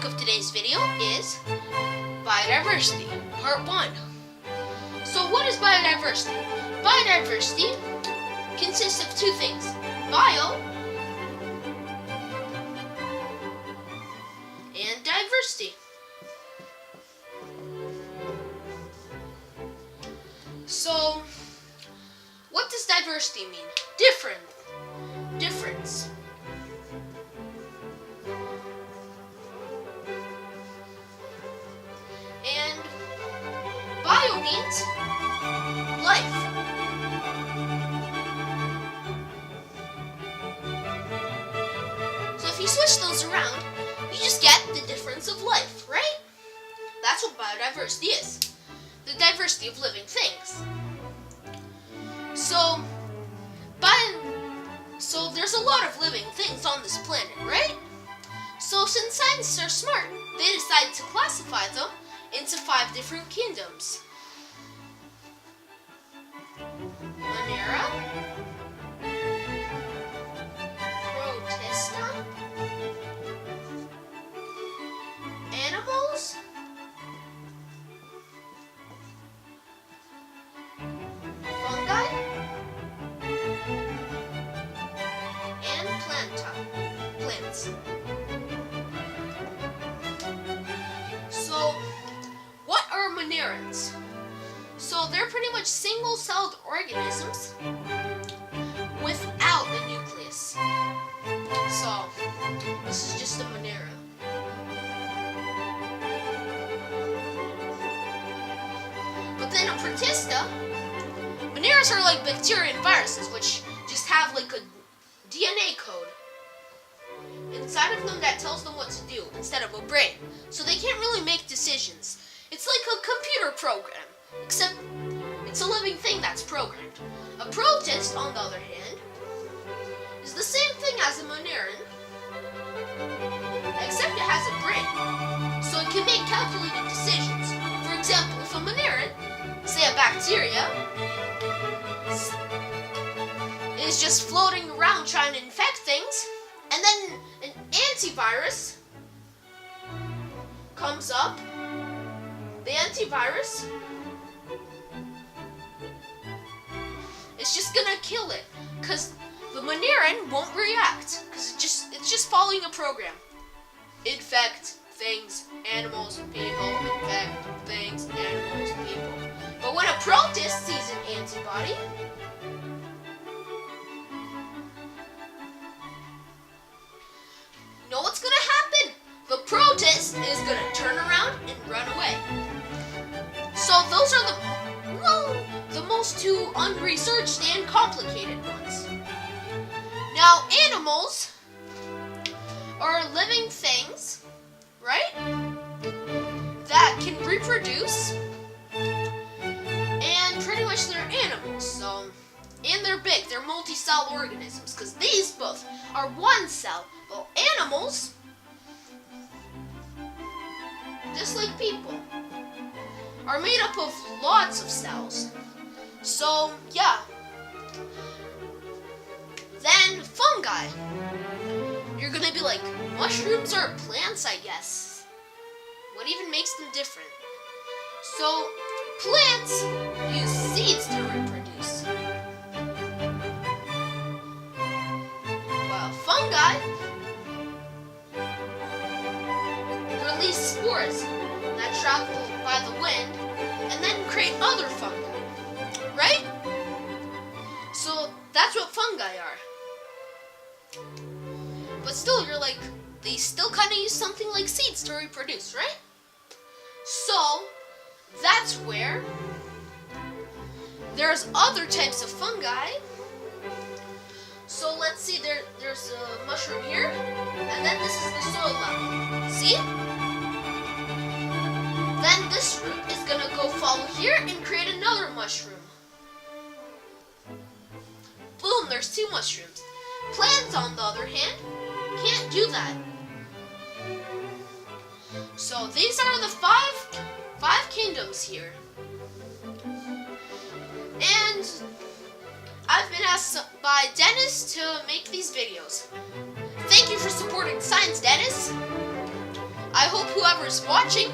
topic of today's video is biodiversity, part 1. So what is biodiversity? Biodiversity consists of two things, bio and diversity. So, what does diversity mean? Difference. And bio means life. So if you switch those around, you just get the difference of life, right? That's what biodiversity is. The diversity of living things. So there's a lot of living things on this planet, right? So since scientists are smart, they decided to classify them into 5 different kingdoms. Monera, Protista, animals, fungi, and plants. So, what are monerans? So they're pretty much single-celled organisms without a nucleus. So, this is just a monera. But then a protista, moneras are like bacteria and viruses, which just have like a DNA code inside of them that tells them what to do instead of a brain. So they can't really make decisions. It's like a computer program, except it's a living thing that's programmed. A protist, on the other hand, is the same thing as a moneran, except it has a brain, so it can make calculated decisions. For example, if a moneran, say a bacteria, is just floating around trying to infect things, and then an antivirus comes up, the antivirus is just gonna kill it, because the moneran won't react, because it's just following a program. Infect things, animals, people, infect things, animals, people. But when a protist sees an antibody, you know what's gonna happen? The protist is gonna turn around and run away. So those are the most two unresearched and complicated ones. Now animals are living things, right? That can reproduce, and pretty much they're animals. So, and they're big. They're multi-cell organisms, because these both are one cell. Well, animals, just like people, are made up of lots of cells. So, yeah. Then, fungi. You're gonna be like, mushrooms are plants, I guess. What even makes them different? So, plants use seeds to reproduce. While fungi release spores that travel by the wind and then create other fungi, right? So that's what fungi are. But still, you're like, they still kind of use something like seeds to reproduce, right? So that's where there's other types of fungi. So let's see, there's a mushroom here, and then this is the soil level. See? Then this root is gonna go follow here and create another mushroom. Boom, there's 2 mushrooms. Plants, on the other hand, can't do that. So these are the five kingdoms here. And I've been asked by Dennis to make these videos. Thank you for supporting science, Dennis. I hope whoever's watching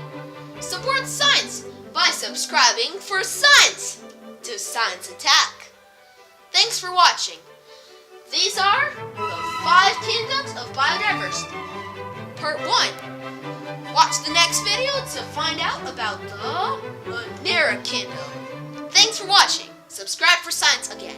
supports science by subscribing for science to Science Attack. Thanks for watching. These are the 5 kingdoms of biodiversity. Part 1. Watch the next video to find out about the Manera Kingdom. Thanks for watching. Subscribe for science again.